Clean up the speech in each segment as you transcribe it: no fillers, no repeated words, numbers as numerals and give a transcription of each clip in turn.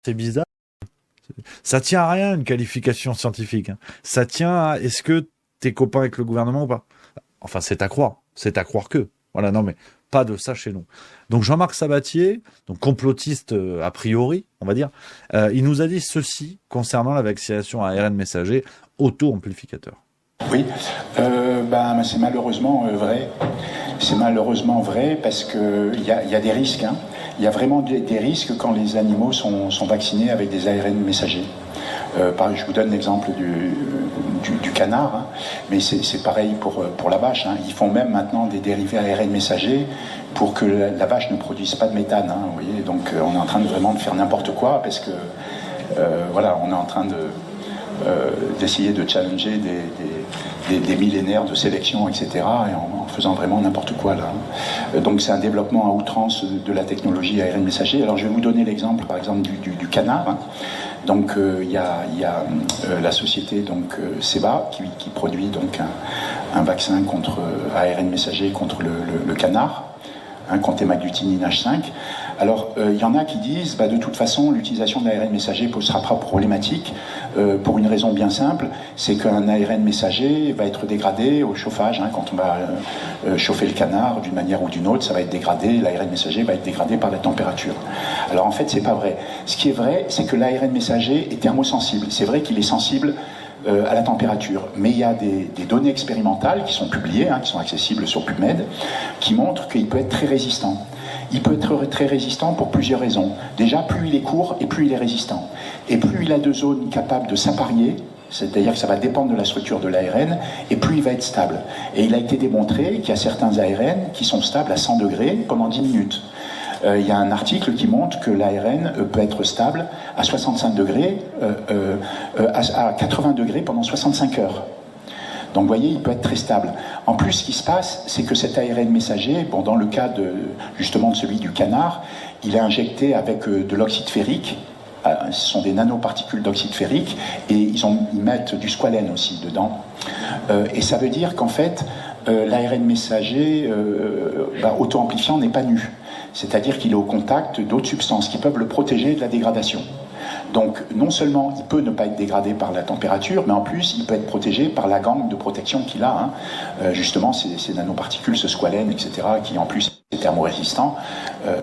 c'est bizarre. Ça tient à rien, une qualification scientifique. Hein. Ça tient à est-ce que t'es copain avec le gouvernement ou pas. Enfin, c'est à croire. C'est à croire que. Voilà, non, mais pas de ça chez nous. Donc Jean-Marc Sabatier, donc complotiste a priori, on va dire, il nous a dit ceci concernant la vaccination à ARN messager auto-amplificateur. Oui, c'est malheureusement vrai. C'est malheureusement vrai parce qu'il y a des risques. Hein. Il y a vraiment des risques quand les animaux sont vaccinés avec des ARN messagers. Je vous donne l'exemple du canard, hein, mais c'est pareil pour la vache. Hein. Ils font même maintenant des dérivés ARN messagers pour que la vache ne produise pas de méthane. Hein, vous voyez, donc on est en train de faire n'importe quoi parce que on est en train d'essayer de challenger des millénaires de sélection, etc., et en faisant vraiment n'importe quoi là. Donc c'est un développement à outrance de la technologie ARN messager. Alors je vais vous donner l'exemple, par exemple, du canard. Hein. Donc il y a la société Ceba qui produit donc un vaccin contre ARN messager contre le canard, hein, contre hémagglutinine H5. Alors, il y en a qui disent, de toute façon, l'utilisation de l'ARN messager ne sera pas problématique pour une raison bien simple, c'est qu'un ARN messager va être dégradé au chauffage. Hein, quand on va chauffer le canard d'une manière ou d'une autre, ça va être dégradé, l'ARN messager va être dégradé par la température. Alors en fait, c'est pas vrai. Ce qui est vrai, c'est que l'ARN messager est thermosensible. C'est vrai qu'il est sensible à la température. Mais il y a des données expérimentales qui sont publiées, hein, qui sont accessibles sur PubMed, qui montrent qu'il peut être très résistant. Il peut être très résistant pour plusieurs raisons. Déjà, plus il est court et plus il est résistant. Et plus il a de zones capables de s'apparier, c'est-à-dire que ça va dépendre de la structure de l'ARN, et plus il va être stable. Et il a été démontré qu'il y a certains ARN qui sont stables à 100 degrés pendant 10 minutes. Il y a un article qui montre que l'ARN peut être stable à 65 degrés, à 80 degrés pendant 65 heures. Donc vous voyez, il peut être très stable. En plus, ce qui se passe, c'est que cet ARN messager, dans le cas justement de celui du canard, il est injecté avec de l'oxyde ferrique. Ce sont des nanoparticules d'oxyde ferrique et ils mettent du squalène aussi dedans. Et ça veut dire qu'en fait, l'ARN messager auto-amplifiant n'est pas nu. C'est-à-dire qu'il est au contact d'autres substances qui peuvent le protéger de la dégradation. Donc non seulement il peut ne pas être dégradé par la température, mais en plus il peut être protégé par la gangue de protection qu'il a, hein. Justement ces nanoparticules, ce squalène, etc., qui en plus est thermorésistant.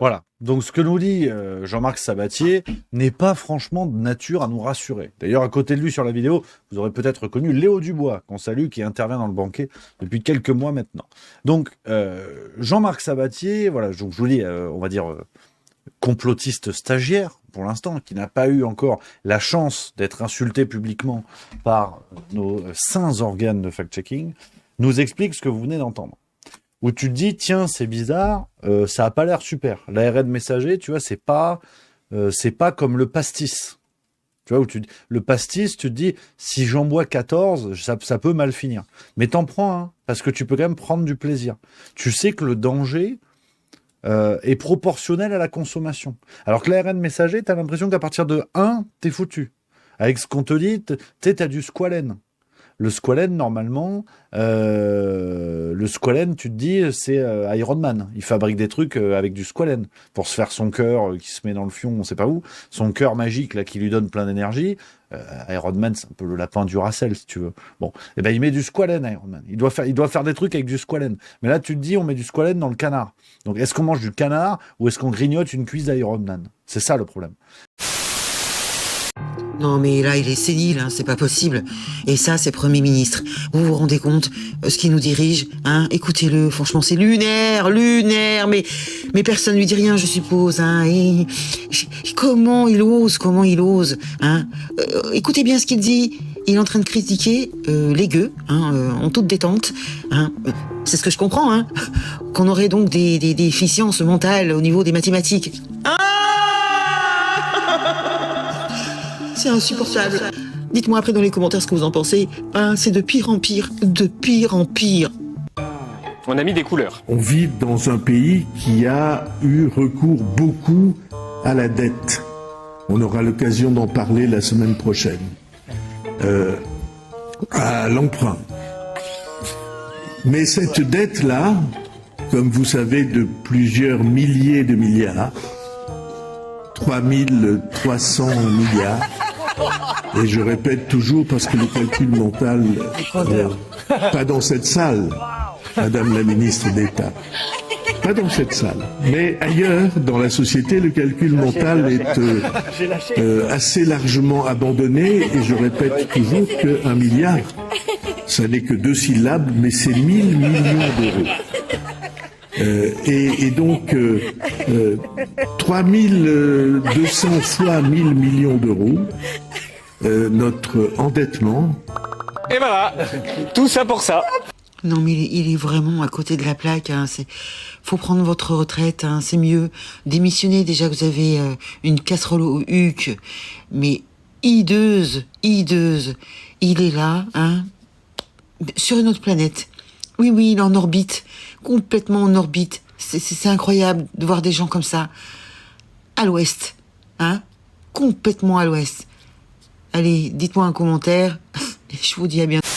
Voilà, donc ce que nous dit Jean-Marc Sabatier n'est pas franchement de nature à nous rassurer. D'ailleurs, à côté de lui sur la vidéo, vous aurez peut-être reconnu Léo Dubois, qu'on salue, qui intervient dans le banquet depuis quelques mois maintenant. Donc Jean-Marc Sabatier, voilà, donc je vous dis, on va dire complotiste stagiaire, pour l'instant, qui n'a pas eu encore la chance d'être insulté publiquement par nos saints organes de fact-checking, nous explique ce que vous venez d'entendre. Où tu te dis, tiens, c'est bizarre, ça a pas l'air super. L'ARN messager, tu vois, c'est pas comme le pastis. Tu vois, le pastis, tu te dis, si j'en bois 14, ça peut mal finir. Mais t'en prends un, parce que tu peux quand même prendre du plaisir. Tu sais que le danger est proportionnel à la consommation. Alors que l'ARN messager, t'as l'impression qu'à partir de 1, t'es foutu. Avec ce qu'on te dit, t'as du squalène. Le squalène, normalement, le squalène, tu te dis, c'est Iron Man. Il fabrique des trucs avec du squalène pour se faire son cœur qui se met dans le fion, on sait pas où. Son cœur magique, là, qui lui donne plein d'énergie. Iron Man, c'est un peu le lapin du Racel, si tu veux. Bon, et ben il met du squalène, Iron Man. Il doit faire des trucs avec du squalène. Mais là, tu te dis, on met du squalène dans le canard. Donc, est-ce qu'on mange du canard ou est-ce qu'on grignote une cuisse d'Iron Man? C'est ça le problème. Non mais là il est sénile, hein, c'est pas possible. Et ça c'est Premier ministre. Vous vous rendez compte ce qui nous dirige, hein? Écoutez-le, franchement c'est lunaire, mais personne lui dit rien, je suppose, hein. Et comment il ose, hein? Écoutez bien ce qu'il dit. Il est en train de critiquer les gueux, hein, en toute détente, hein. C'est ce que je comprends, hein. Qu'on aurait donc des déficiences mentales au niveau des mathématiques. C'est insupportable. Dites-moi après dans les commentaires ce que vous en pensez. C'est de pire en pire, de pire en pire. On a mis des couleurs. On vit dans un pays qui a eu recours beaucoup à la dette. On aura l'occasion d'en parler la semaine prochaine. À l'emprunt. Mais cette dette-là, comme vous savez, de plusieurs milliers de milliards, 3300 milliards. Et je répète toujours parce que le calcul mental, pas dans cette salle, Madame la ministre d'État, pas dans cette salle, mais ailleurs dans la société, le calcul mental est assez largement abandonné. Et je répète toujours qu'un milliard, ça n'est que 2 syllabes, mais c'est 1000 millions d'euros. Et donc 3200 fois 1000 millions d'euros, notre endettement. Et voilà, tout ça pour ça. Non mais il est vraiment à côté de la plaque. Faut prendre votre retraite, c'est mieux. Démissionnez déjà, vous avez une casserole au huc. Mais hideuse, il est là, sur une autre planète. Oui, il est en orbite, complètement en orbite. C'est incroyable de voir des gens comme ça, à l'ouest, complètement à l'ouest. Allez, dites-moi un commentaire, et je vous dis à bientôt.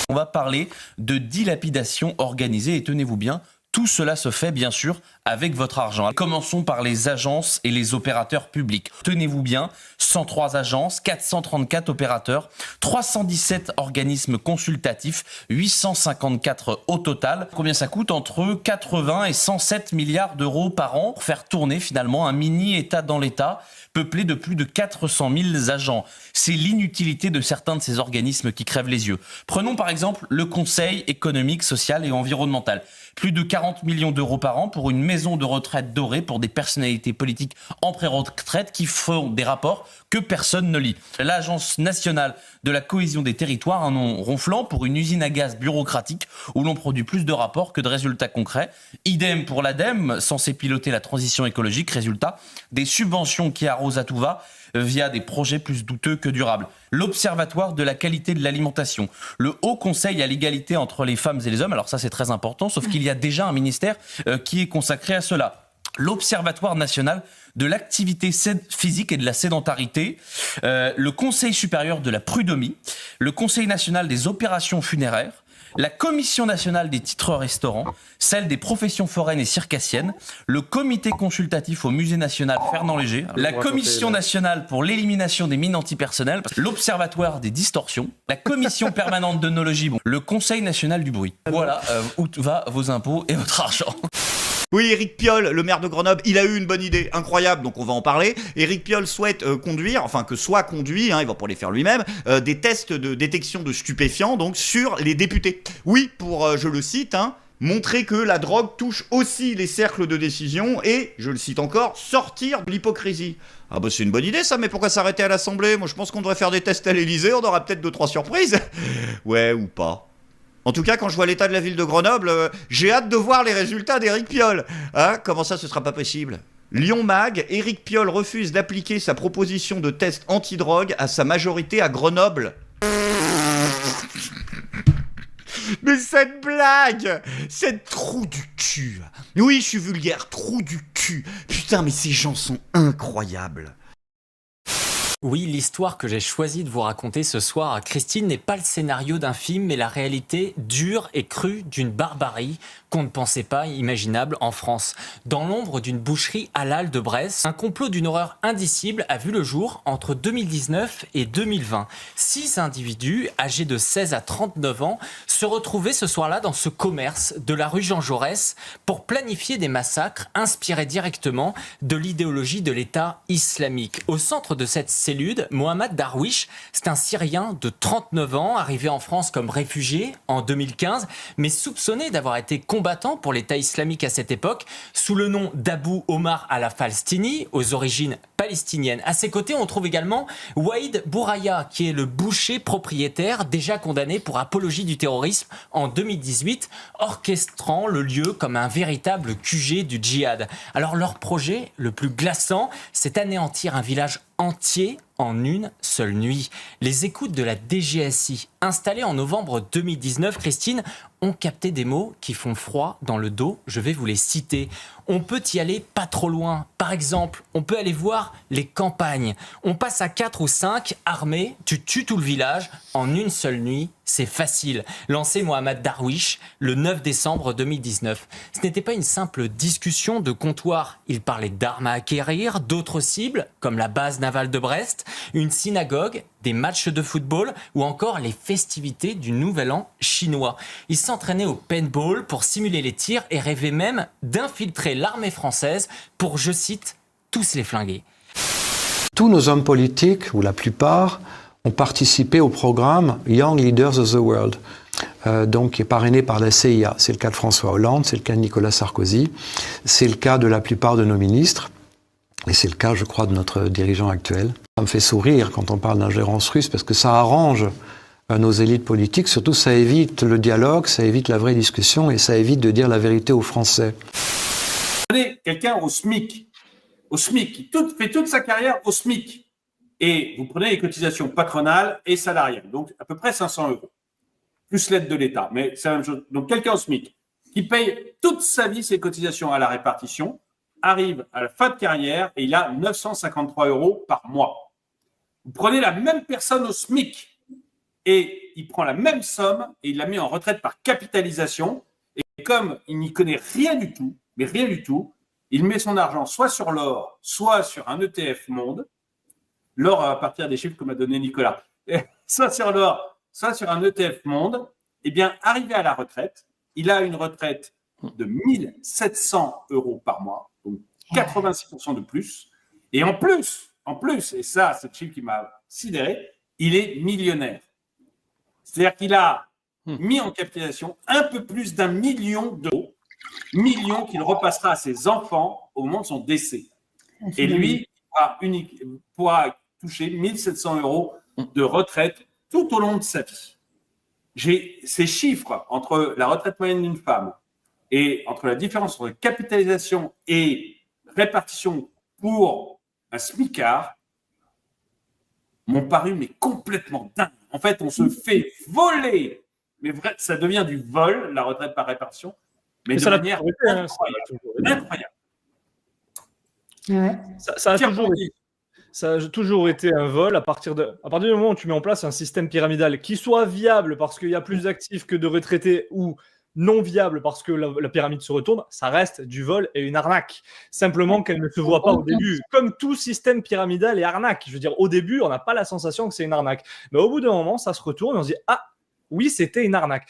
On va parler de dilapidation organisée et tenez-vous bien, tout cela se fait bien sûr avec votre argent. Commençons par les agences et les opérateurs publics. Tenez-vous bien, 103 agences, 434 opérateurs, 317 organismes consultatifs, 854 au total. Combien ça coûte? Entre 80 et 107 milliards d'euros par an pour faire tourner finalement un mini-État dans l'État, peuplé de plus de 400 000 agents. C'est l'inutilité de certains de ces organismes qui crèvent les yeux. Prenons par exemple le Conseil économique, social et environnemental. Plus de 40 millions d'euros par an pour une maison de retraite dorée pour des personnalités politiques en pré-retraite qui font des rapports que personne ne lit. L'Agence nationale de la cohésion des territoires, un nom ronflant pour une usine à gaz bureaucratique où l'on produit plus de rapports que de résultats concrets. Idem pour l'ADEME, censé piloter la transition écologique. Résultat, des subventions qui arrosent à tout va via des projets plus douteux que durables. L'Observatoire de la qualité de l'alimentation, le Haut Conseil à l'égalité entre les femmes et les hommes, alors ça c'est très important, sauf qu'il y a déjà un ministère qui est consacré à cela. L'Observatoire national de l'activité physique et de la sédentarité, le Conseil supérieur de la prud'homie, le Conseil national des opérations funéraires, la Commission nationale des titres restaurants, celle des professions foraines et circassiennes, le Comité consultatif au Musée national Fernand Léger, la Commission nationale pour l'élimination des mines antipersonnelles, l'Observatoire des distorsions, la Commission permanente d'œnologie, le Conseil national du bruit. Voilà où va vos impôts et votre argent. Oui, Éric Piolle, le maire de Grenoble, il a eu une bonne idée incroyable, donc on va en parler. Éric Piolle souhaite conduire, enfin que soit conduit, il va pas les faire lui-même, des tests de détection de stupéfiants donc sur les députés. Oui, pour, je le cite, montrer que la drogue touche aussi les cercles de décision et, je le cite encore, sortir de l'hypocrisie. Ah bah c'est une bonne idée ça, mais pourquoi s'arrêter à l'Assemblée? Moi je pense qu'on devrait faire des tests à l'Élysée, on aura peut-être 2-3 surprises. Ouais, ou pas. En tout cas, quand je vois l'état de la ville de Grenoble, j'ai hâte de voir les résultats d'Éric Piolle. Comment ça, ce sera pas possible? Lyon Mag, Éric Piolle refuse d'appliquer sa proposition de test anti-drogue à sa majorité à Grenoble. Mais cette blague, cette trou du cul. Oui, je suis vulgaire, trou du cul. Putain, mais ces gens sont incroyables. Oui, l'histoire que j'ai choisi de vous raconter ce soir, Christine, n'est pas le scénario d'un film, mais la réalité dure et crue d'une barbarie qu'on ne pensait pas imaginable en France. Dans l'ombre d'une boucherie halal de Brest, un complot d'une horreur indicible a vu le jour entre 2019 et 2020. 6 individus, âgés de 16 à 39 ans, se retrouvaient ce soir-là dans ce commerce de la rue Jean Jaurès pour planifier des massacres inspirés directement de l'idéologie de l'État islamique. Au centre de cette cellule, Mohamed Darwish, c'est un Syrien de 39 ans, arrivé en France comme réfugié en 2015, mais soupçonné d'avoir été combattant pour l'État islamique à cette époque, sous le nom d'Abou Omar al-Falstini, aux origines palestiniennes. À ses côtés, on trouve également Waïd Bouraya, qui est le boucher propriétaire, déjà condamné pour apologie du terrorisme en 2018, orchestrant le lieu comme un véritable QG du djihad. Alors leur projet le plus glaçant, c'est anéantir un village entier en une seule nuit. Les écoutes de la DGSI, installées en novembre 2019, Christine, ont capté des mots qui font froid dans le dos. Je vais vous les citer. On peut y aller pas trop loin. Par exemple, on peut aller voir les campagnes. On passe à 4 ou 5 armés, tu tues tout le village en une seule nuit. C'est facile. Lancé Mohamed Darwish le 9 décembre 2019. Ce n'était pas une simple discussion de comptoir. Il parlait d'armes à acquérir, d'autres cibles, comme la base navale de Brest, une synagogue, des matchs de football ou encore les festivités du Nouvel An chinois. Il s'entraînait au paintball pour simuler les tirs et rêvait même d'infiltrer l'armée française pour, je cite, tous les flinguer. Tous nos hommes politiques, ou la plupart, ont participé au programme Young Leaders of the World, donc qui est parrainé par la CIA. C'est le cas de François Hollande, c'est le cas de Nicolas Sarkozy, c'est le cas de la plupart de nos ministres, et c'est le cas, je crois, de notre dirigeant actuel. Ça me fait sourire quand on parle d'ingérence russe, parce que ça arrange nos élites politiques, surtout ça évite le dialogue, ça évite la vraie discussion, et ça évite de dire la vérité aux Français. Prenez quelqu'un au SMIC, qui fait toute sa carrière au SMIC. Et vous prenez les cotisations patronales et salariales, donc à peu près 500 €, plus l'aide de l'État. Mais c'est la même chose. Donc quelqu'un au SMIC qui paye toute sa vie ses cotisations à la répartition, arrive à la fin de carrière et il a 953 € par mois. Vous prenez la même personne au SMIC et il prend la même somme et il la met en retraite par capitalisation. Et comme il n'y connaît rien du tout, mais rien du tout, il met son argent soit sur l'or, soit sur un ETF monde. L'or à partir des chiffres que m'a donné Nicolas. Soit sur l'or, soit sur un ETF monde. Eh bien, arrivé à la retraite, il a une retraite de 1 700 € par mois, donc 86% de plus. Et en plus, et ça, c'est le chiffre qui m'a sidéré, il est millionnaire. C'est-à-dire qu'il a mis en capitalisation un peu plus d'1 million d'euros, million qu'il repassera à ses enfants au moment de son décès. Et lui, pourra toucher 1 700 € de retraite tout au long de sa vie. J'ai ces chiffres entre la retraite moyenne d'une femme et entre la différence entre capitalisation et répartition pour un smicard m'ont paru mais complètement dingue. En fait, on se fait voler. Mais vrai, ça devient du vol, la retraite par répartition, mais de manière incroyable. Ouais. Ça a toujours été un vol à partir du moment où tu mets en place un système pyramidal qui soit viable parce qu'il y a plus d'actifs que de retraités ou non viable parce que la pyramide se retourne, ça reste du vol et une arnaque. Simplement qu'elle ne se voit pas au début. Comme tout système pyramidal et arnaque. Je veux dire, au début, on n'a pas la sensation que c'est une arnaque. Mais au bout d'un moment, ça se retourne et on se dit « Ah, oui, c'était une arnaque ».